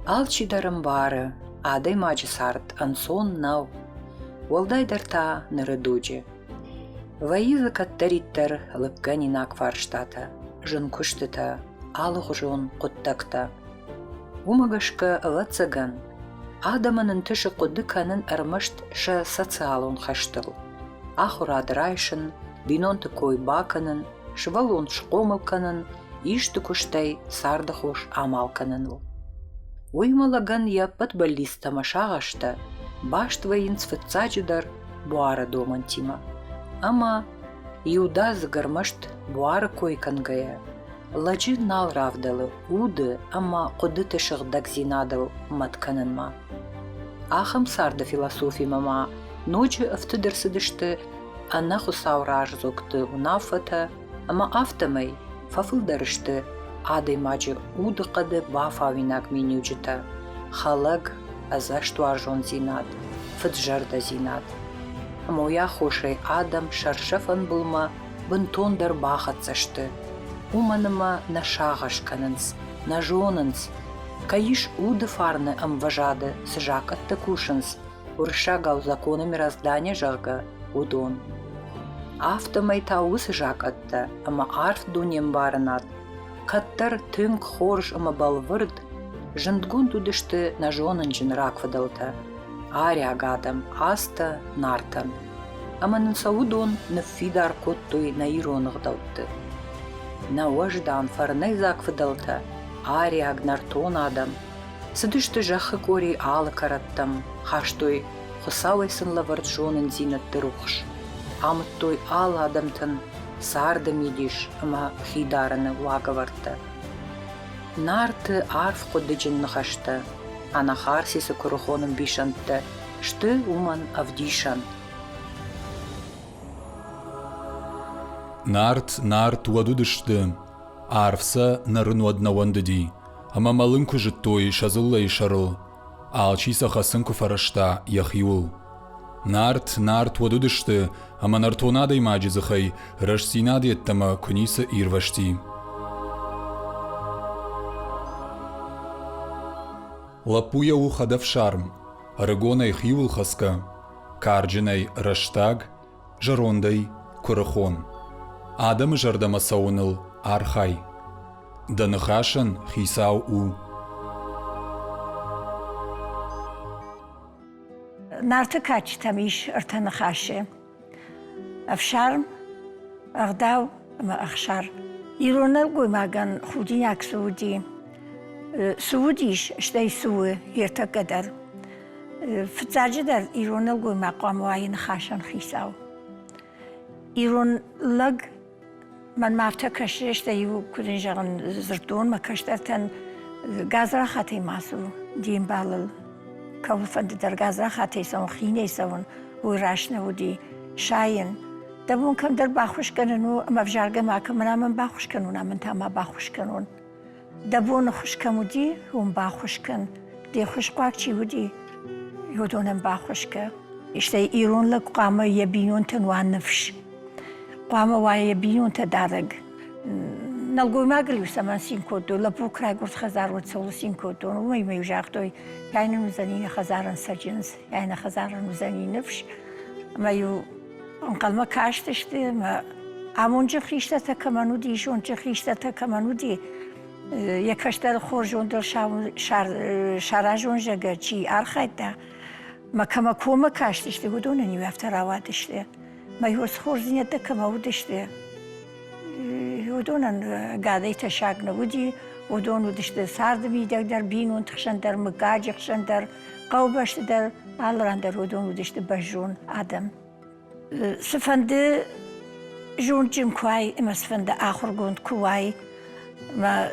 Алчидарым бары, адай мачы сарт, ансон нау. Уалдайдар та нырыдуджи. Ваизы каттариттер лыпганинак фарштата, жын күштіта, алық жон құттакта. Умагашка лацаган, адаманын түші құдды канын ырмышт ша социалон хаштыл. Ахурадырайшын, бинонты кой баканын, швалон шқомылканын, ишті күштай сарды хош амалканын. Уймалаган яппат баллис тамашағашта, башт вайын сфытцаджидар буара домантима. Ама иуда загармашт буара койкангая. Ладжи нал равдалы, уды, ама құды тышығдак зинадыл матканынма. Ахам сарды философи мама, ночи автыдырсыдышты, анна хусаураж зокты унафата, ама автомай фафылдарышты, адай мачы уды қады бафавинак менюджита, халаг азаштуажон зинад, фыджарда зинад. Моя хошай адам шаршафан булма, бынтондар бахатсашты. Уманыма на шағашканынс, на жонынс, каиш уды фарны амважады сжак аттакушынс, уршагал законы мироздания жага удон. Автомай тауы сжак атта, ама арф дунем барынат, каттар тынк хорж ама балвырд, жындгун тудышты на жонын жын раквадалта, ари агадам аста нартан. Аманын саудон на фидар коттой на иронығдалты. На ождан фарнай заквадалта, ари агнартон адам. Сыдышты жахы кори алы караттам, хаштой хосавай сынлавард жонын зинатты рухш. Амыттой алы адамтын сарды мидиш, ама хидарыны вагаварта. Нарты арф құдды жынны хашты, ана харсисі күрухонын бишантты, шты уман авдишан. Нарт уадудышты, арфса нарын уаднавандыди, ама малынку жыттой шазылла ишарыл, алчиса хасынку фарашта яхиул. Нарт уадудышты, ама нартонадай маджизахай, рашсинади еттама куниса ирвашти. Лапуя ухадав шарм, арагонай хиул хаска, карджинай раштаг, жарондай курахон. Адам жардама сауныл архай. Даныхашын хисау у. Нарты кач тамиш артанахаши. Афшарм, агдау, ахшар. Иронал гуймаган худиняк суди. Суудиш, штай суы, ерта кадар. Фцаджидар иронал гуймакам вайын хашан хисау. Ирон лаг من مافتا کشش دیو کدین جان زرتون ما کشتن گازرا خاطی ماسو دیم بالل کاو فند در گازرا خاطی سون خینه سون و راشنه ودی شاین دبون کم در باخوش کنن و مفجرگه ما کم من باخوش کنون من تام باخوش کنون دبون خوش کمودی هم باخوش کن دی خوش قاک چی ودی یودونم باخوش که اشته ایران لگ قامه یبیون تنوان نفش قامه وای بیون تدارگ نلقوی ماگریو سمان سینکودو لبو کرای گرد خزار ود سول سینکودو وای میوجاختوی یعنی نوزنین خزارن سجنس یعنی خزارن نوزنین نفش ما یو انقل ما کاشتشتی ما امونجا خیشته تا کمانو دی جونجا خیشته تا کمانو دی یکاشتر خورجون دل شاراجون جگه چی آرخاید دا ما کما کوما کاشتشتی گودونه نیو افتر آوادشتی ما یوز خورزینه دکم آودشته ودونن قاعدة تشاق نودي ودون ودشته سارد میده در بینون تخشن در مگاج خشن در قوبش در آلران در ودون ودشته بجون آدم سفنده جون جم کوای اما سفنده آخر گوند کوای ما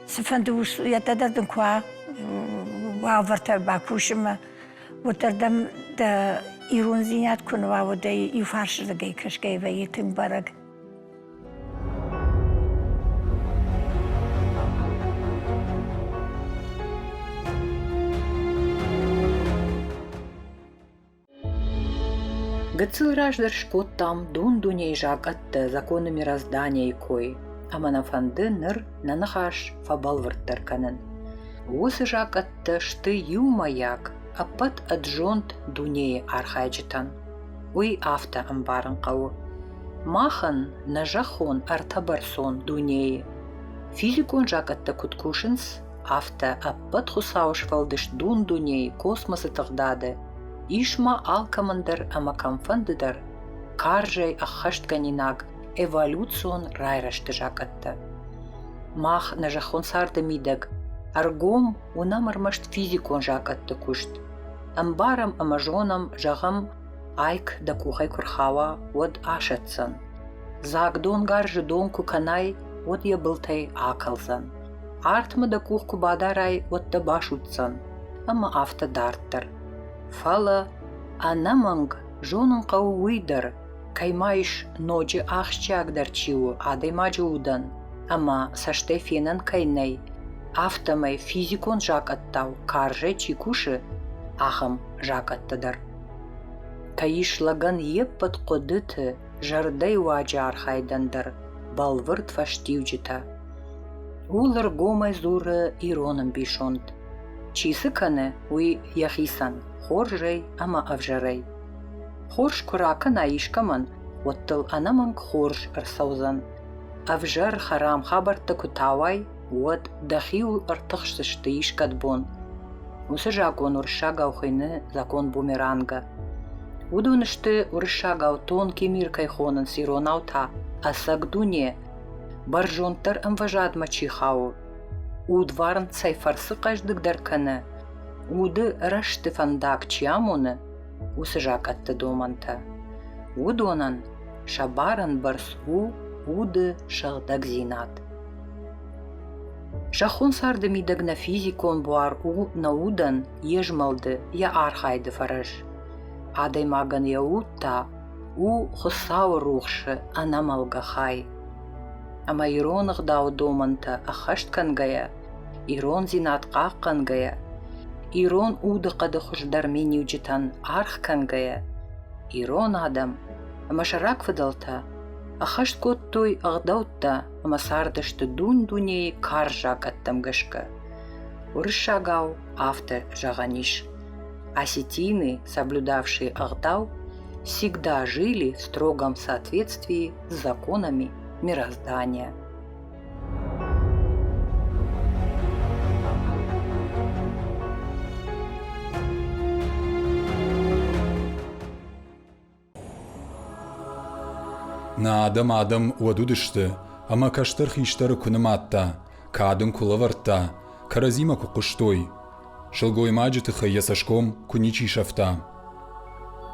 سفنده وش یاددردن کوا وآورت باکوشم و دردم دا ایرون زینات کنوا و دا یفارش دگی کشگی و یتم برگ Гацил раждар шкот там дун дуней жак атты законы мироздания и кой, а манафанды ныр нанахаш фабалвырттар канын. Усыжак атты шты юмаяк, апат аджонт дунее архайджитан. Уй афта амбарын қау. Махан нажахон артабарсон дунее. Физикон жак атты куткушинс, афта апат хусаушвалдыш дун дунее космосы тығдады. Ишма алкамандар амакамфандыдар, каржай ахаштканинак эволюцион райрашты жак атты. Мах нажахон сарды мидак, аргом унамармашт физикон жак атты кушт. Амбарам амажонам жағам айк да кухай курхава од ашатсан. Загдон гаржы дон куканай од ябылтай акалсан. Артмы да кух кубадарай од да башутсан, ама афта дарттар. Фала анаманг жонын қау уйдар, каймайш ноджи ахчак дарчиу адай мажудан, ама саште фенан кайнай, автамай физикон жак аттау каржай чикуши, ахам жак аттадар. Каиш лаган еппат қодыты жардай ваджар хайдандар, балвырт фаштивджита. Улар гомай зуры ироным бишонд. Чисы каны уй яхисан, хоржай ама авжарай. Хорж куракан аишкаман, оттыл анаманг хорж арсаузан. Авжар харам хабарта кутавай, од дахиул артықшышты ишкат бон. Усы жакон уршага ухайны закон бумеранга. Удунышты уршага утон кемир кайхонын сиронаута, а сагдуне баржонтар амважад мачихау. Удварн цайфарсы каждык дарканы. Уды рашты фандак чиамуны, усы жак атты доманта. Удонан шабаран барсу уды шағдаг зинат. Жахон сарды мидагна физикон буар у наудан ежмалды я архайды фараж. Адай маган я утта у хусау рухшы анамалга хай. Ама иронық дау доманта ахашткангая, ирон зинат қаққангая, ирон уды қады хұждар менеуджитан архкангая, ирон адам, ама шарак выдалта, ахашт коттой ағдаутта, ама сардышты дун-дуней кар жак аттамгышка. Урышагау авто жағаниш. Осетины, соблюдавшие агдау, всегда жили в строгом соответствии с законами мироздания. На адам уадудышты, ама каштар хиштары күніматта, кадын кулаварта, каразима кукуштой, шылгой маджитыхы ясашком куничи шафта.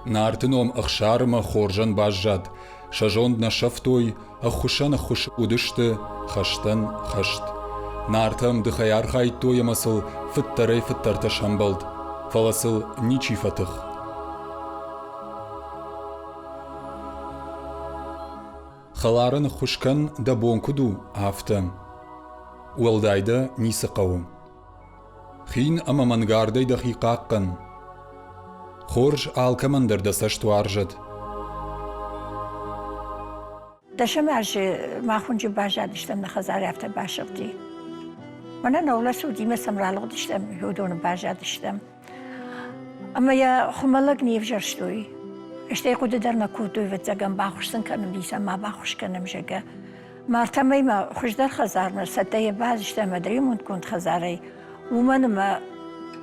На артыном ахшарыма хоржан бажжад, шажонд на шафтой, ахушан ахуш удышты, хаштан хашт. На артам дыхаяр хайтой ямасыл фыттарай фыттарта шамбалд, фаласыл ничи фатых. Халарын хушкан да бонкуду афта. Уалдайда нисы қауым. Хин ама мангардай да хиқаққан. Хорж алкамандар да саштуаржад. داشتم از مخونجی باشه داشتم نخزار رفته باشقتی. من نولا سودی مثل رالق داشتم یودون باشه داشتم. اما یا خمالک نیفجرشتوی. اشتای خود در نکودوی و زگم باخشتن کنم دیسم ما باخش کنم جگه. مرتبه ما خوش در خزار من سته بازشته مدری مند کند خزاری. و من ما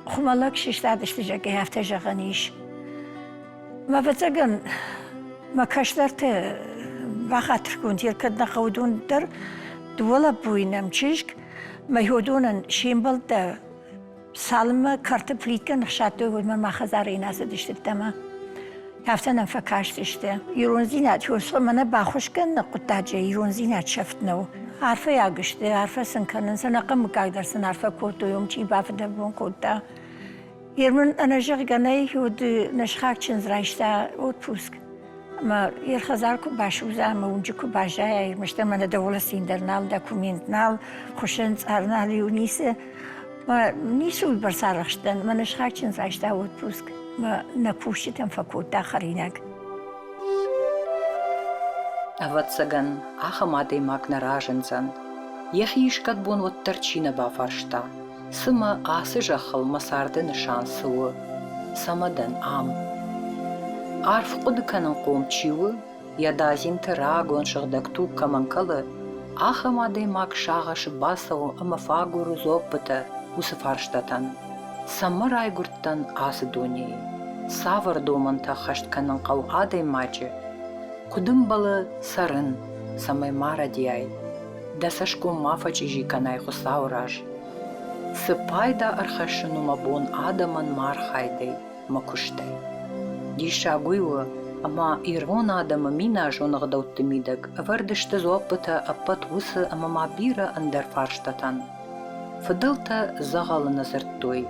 خمالک ششته داشته جگه هفته جگانیش. ما بزگن ما کشدرت بخاطر كنت يركض نخودون در دولا بوينم چشك ما يهودون شيمبل دا سالمه كارت بليتكن نخشاتو بود من مخزاري ناسه دشت تما هفتنم فكاش دشته يرون زينات يوصل منه باخوش كن نقطاجه يرون زينات شفتنو عارفه ياگشته عارفه سنكنن سنقم مقاقدر سن عارفه كوتو يوم چي بافده بون كوتا يرمن انا جغگنه يهود نشخاك چنز رايشتا اوت پوسك ما خزار کو باشوزه ما اونجا کو باشه مشته من دوله سیندرنال دکومنتنال خوشنز ارنال یونیسه ما نیسوی برسارخشتن من اشخاک چنز راشته بود پوسک ما نپوشیدم فکوت داخرینگ اوت سگن آخه ماده ماک نراجنزن یخیش کد بون و ترچینه بافرشتا Сыма асы жақыл масарды нышан суы, самадан ам. Арф құдыканын қомчиуы, ядазин тырагон шығдакту каманкалы, ахамадей мак шағашы басауы амафагуру зоппыта усыфарштатан. Самыр айгурттан асы доней. Савыр доманта хаштканын қау адай мачы. Кудым балы сарын, самай мара дияй. Дасашку мафачи жиканай хусаураж. Сыпайда архашыну мабон адаман мархайдай, макуштай. Диша гуйвы, ама ирон адама мина жонығдауты мидак, вардышты зопыта аппат усы ама мабира андар фарштатан. Фыдылта зағалы назырттой.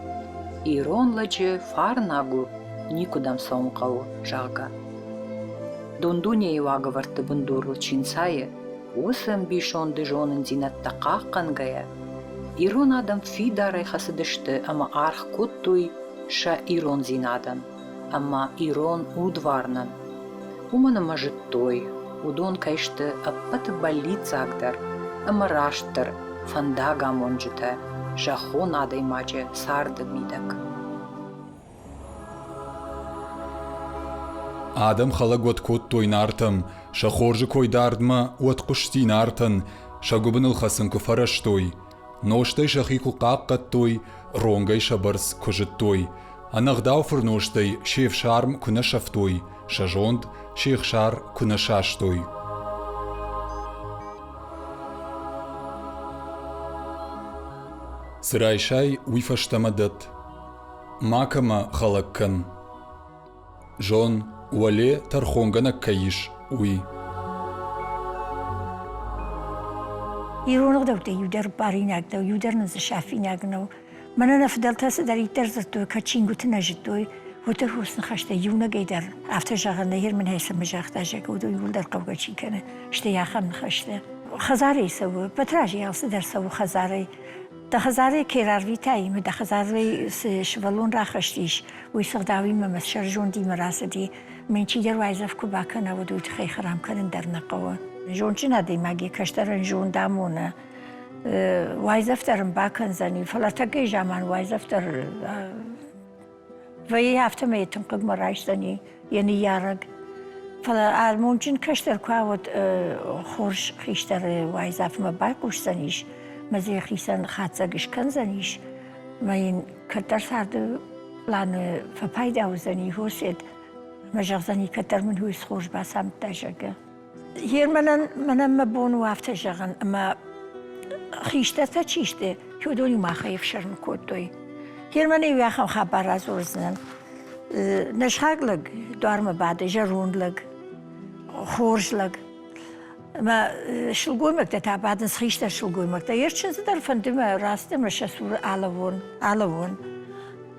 Иронлачы фарнагу никудам сауңқау жағы. Дондуне ивагаварты бұндурлы чинсайы, усым бишонды жонын зинатта қаққангая. Ирон адам фидарай хасыдышты, ама арх куттуй ша ирон зинадан, ама ирон удварнан. Уманы мажыттой, удон кайшты аппаты балицагдар, ама раштыр, фандага монжыта, жахон адай мачы сарды мидак. Адам хала год кот тойнартым, ша хоржы койдардма уат куштинартын, ша губыныл хасын куфараштой. Ноштай шахику қаққаттой, ронгай шабарс кожыттой. Анағдау фырноштай шеф шарм күна шафтой, шажонд шех шар күна шаштой. Сырайшай уйфаштамадат. Макама халаккан. Жон уале тархонгана каиш уй. Иронық дауды юдар баринагдау, юдарнызы шафинагнау. Манана фдалтасы дар итер зыртой, качингуты нажиттой, вутер хусын хашта юна гейдар. Афта жағанда ермін хайсамы жақта жағы, уду юлдар қавға чиканы, шты яхам хашта. Хазарей саву, патражи алсы дар саву хазарей. Да хазарей керарви таимы, да хазарей швалон рахаштиш, уй сағдауи мамас шаржон димы расади, мен чидер вайзав кубакана, уду утхай харам канын дар нақауа. Жончи надей маги каштаран жон дамона. Вайзафтарым бакан зани, фалатаги жаман вайзафтар. Вай хафта мейтун қыгма райштани, яни яраг. Фала алмончин каштар куавот хорш хиштар вайзафма бакуш заниш, мази хисан хатсагиш кан заниш. Маин катар сарду ланы фапайдау зани хосед, мажақ зани катар мен хуис хорш басам тажага. Hier منم مبون وافت جگن اما خیشته تا چیشته که دوی ما خیف شرم کردوی. Hier منی ویاخم خبر از ورزن نشاگلگ دارم بعد جروندلگ خورجلگ ما شلگوی مکته تا بعد خیشته شلگوی مکته یه چیزی در فندم راسته مشسور علوون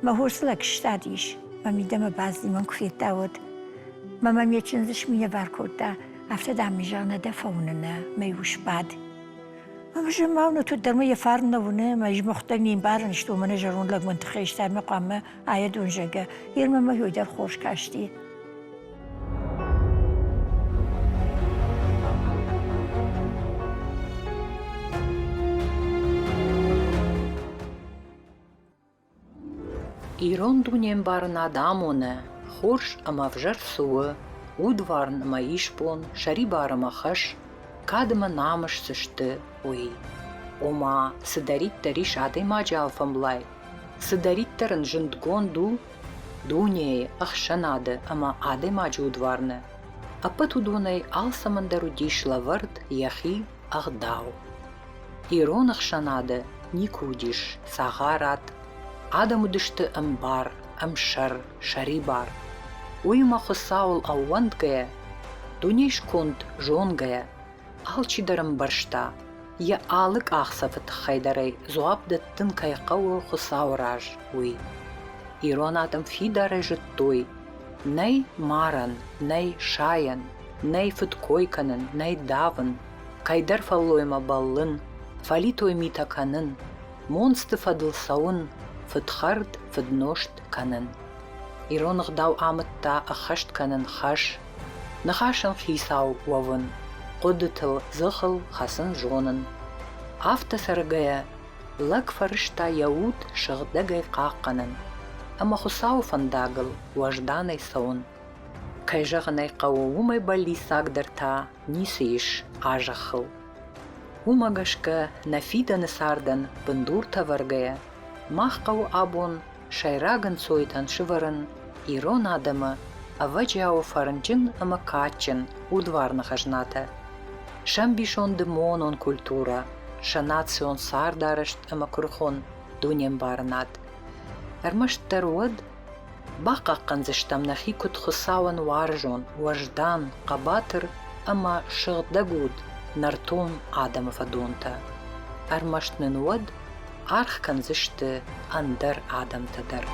ما هرسلگ شتادیش ما میدم بعضی من کفیت داود ما یه چیزش میه برکرده after دمی جانه دفعونه میوش باد. ماشه ماونو تو درم یه فرد نبونه ماش مختار نیم بارنش تو منه جرون لگ منطقهش در مقامه آیا دونجگه یه ما هیو در خوش کاشتی. ایران دونیم بارنا دامونه خوش اما فجر سوه удварн маишпон, шарибара махаш, кадма намаш сышты уи. Ома сыдарит тариш адай маджал фамлай. Сыдарит таран жындгон дунее ахшанады, ама адай маджу удварны. Апат удунай алсамандару дишла вард яхи ахдау. Ирон ахшанады никудиш сагарат. Адаму дышты амбар, амшар, шарибар. Уйма хосаул ауандгая, дунеш конт жонгая, алчидарам баршта, я алык ахсафыт хайдарай, зуабда тын кайқауы хосаураж уй. Ирон адам фидарай жыттой, най маран, най шаян, най фыткойканын, най давын, кайдар фаллойма баллын, фалитой митаканын, монсты фадылсауын, фытхард фыдношт канын. Иронық дау амытта ахашт канын хаш, нахашын хисау уавын, қодытыл зықыл хасын жонын. Афта саргая, لك فرشتا يود شغدقي قاقنن أما خصاو فنداغل وجداني سون كي جغني قوومي بالي ساقدرتا نيسيش آجخل ومغشك نفيدا نساردن بندورتا ورغيا ماخقو أبون شايراغن سويتن شورن إيرون آدمı аваджяо фарынчын ама качын удварны хажната. Шам бишон демонон культура, шанацион сардарышт ама курхон дунем барнат. Армаш таруад бақаққан зіштам нахи кут хысауан варжон, вождан, қабатыр ама шығдагуд нартон адамы фадонта. Армаштнын уад архкан зішті андар адам тадар.